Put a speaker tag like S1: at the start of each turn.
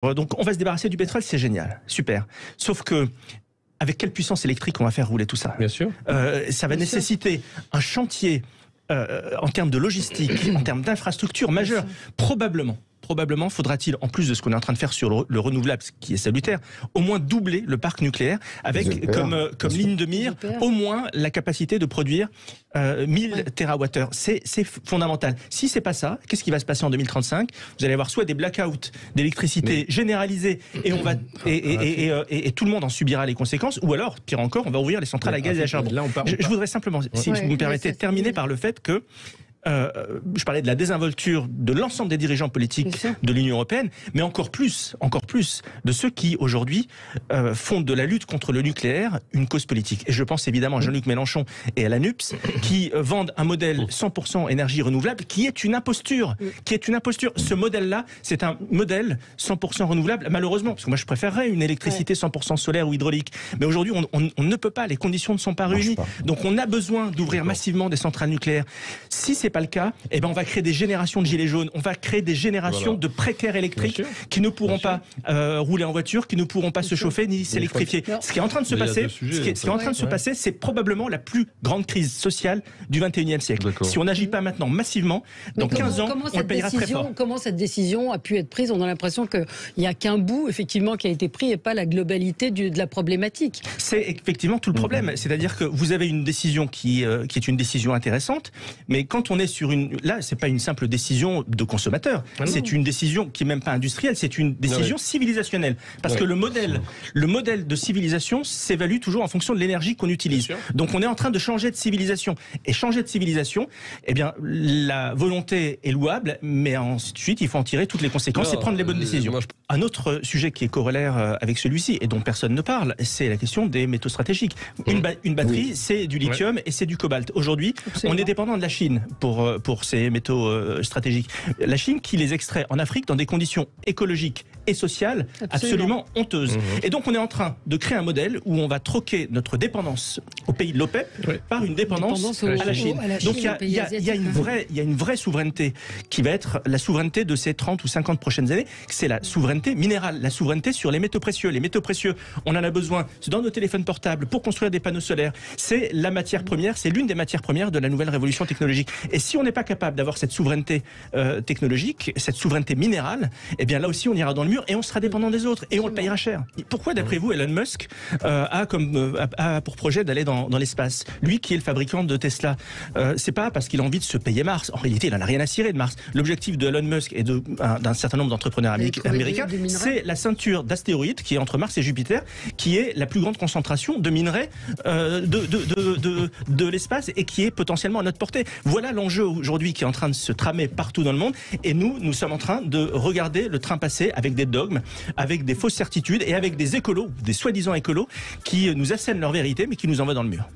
S1: Donc on va se débarrasser du pétrole, c'est génial, super. Sauf que avec quelle puissance électrique on va faire rouler tout ça ?
S2: Bien sûr.
S1: Ça va nécessiter un chantier en termes de logistique, en termes d'infrastructure majeure, probablement faudra-t-il, en plus de ce qu'on est en train de faire sur le renouvelable, ce qui est salutaire, au moins doubler le parc nucléaire avec comme ligne de mire au moins la capacité de produire 1000 TWh. C'est fondamental. Si c'est pas ça, qu'est-ce qui va se passer en 2035 ? Vous allez avoir soit des blackouts d'électricité généralisés et on va et tout le monde en subira les conséquences, ou alors, pire encore, on va ouvrir les centrales à gaz et à charbon. Là, je voudrais simplement, si vous me permettez, terminer par le fait que je parlais de la désinvolture de l'ensemble des dirigeants politiques de l'Union européenne, mais encore plus de ceux qui aujourd'hui font de la lutte contre le nucléaire une cause politique. Et je pense évidemment à Jean-Luc Mélenchon et à la NUPS qui vendent un modèle 100% énergie renouvelable qui est une imposture. Ce modèle-là, c'est un modèle 100% renouvelable, malheureusement, parce que moi je préférerais une électricité 100% solaire ou hydraulique. Mais aujourd'hui, on ne peut pas, les conditions ne sont pas réunies. Donc on a besoin d'ouvrir massivement des centrales nucléaires. Si c'est pas le cas, eh ben on va créer des générations de gilets jaunes, on va créer des générations de précaires électriques qui ne pourront pas rouler en voiture, qui ne pourront pas se chauffer ni s'électrifier. Ce qui est en train de se passer, c'est probablement la plus grande crise sociale du 21e siècle. Si on n'agit pas maintenant massivement, dans 15 ans, on le payera très fort.
S3: Comment cette décision a pu être prise ? On a l'impression qu'il n'y a qu'un bout effectivement qui a été pris et pas la globalité de la problématique.
S1: C'est effectivement tout le problème. C'est-à-dire que vous avez une décision qui est une décision intéressante, mais quand on est sur là, c'est pas une simple décision de consommateur, c'est une décision qui est même pas industrielle, c'est une décision civilisationnelle. Parce que le modèle de civilisation s'évalue toujours en fonction de l'énergie qu'on utilise. Donc on est en train de changer de civilisation. Et changer de civilisation, eh bien, la volonté est louable, mais ensuite, il faut en tirer toutes les conséquences et prendre les bonnes décisions. Un autre sujet qui est corollaire avec celui-ci, et dont personne ne parle, c'est la question des métaux stratégiques. Une batterie, c'est du lithium et c'est du cobalt. Aujourd'hui, on est dépendant de la Chine pour ces métaux stratégiques. La Chine qui les extrait en Afrique dans des conditions écologiques et sociales absolument honteuses. Et donc on est en train de créer un modèle où on va troquer notre dépendance aux pays de l'OPEP par une dépendance à la Chine. Donc il y a une vraie souveraineté qui va être la souveraineté de ces 30 ou 50 prochaines années. C'est la souveraineté minérale, la souveraineté sur les métaux précieux. Les métaux précieux, on en a besoin dans nos téléphones portables pour construire des panneaux solaires. C'est la matière première, c'est l'une des matières premières de la nouvelle révolution technologique. Et si on n'est pas capable d'avoir cette souveraineté technologique, cette souveraineté minérale, eh bien là aussi on ira dans le mur et on sera dépendant des autres et on le payera cher. Pourquoi d'après vous Elon Musk a pour projet d'aller dans l'espace ? Lui qui est le fabricant de Tesla, c'est pas parce qu'il a envie de se payer Mars. En réalité, il en a rien à cirer de Mars. L'objectif de Elon Musk et d'un certain nombre d'entrepreneurs américains, c'est la ceinture d'astéroïdes qui est entre Mars et Jupiter, qui est la plus grande concentration de minerais de l'espace et qui est potentiellement à notre portée. Voilà l'enjeu aujourd'hui qui est en train de se tramer partout dans le monde, et nous sommes en train de regarder le train passer avec des dogmes, avec des fausses certitudes et avec des écolos, des soi-disant écolos qui nous assènent leur vérité mais qui nous envoient dans le mur.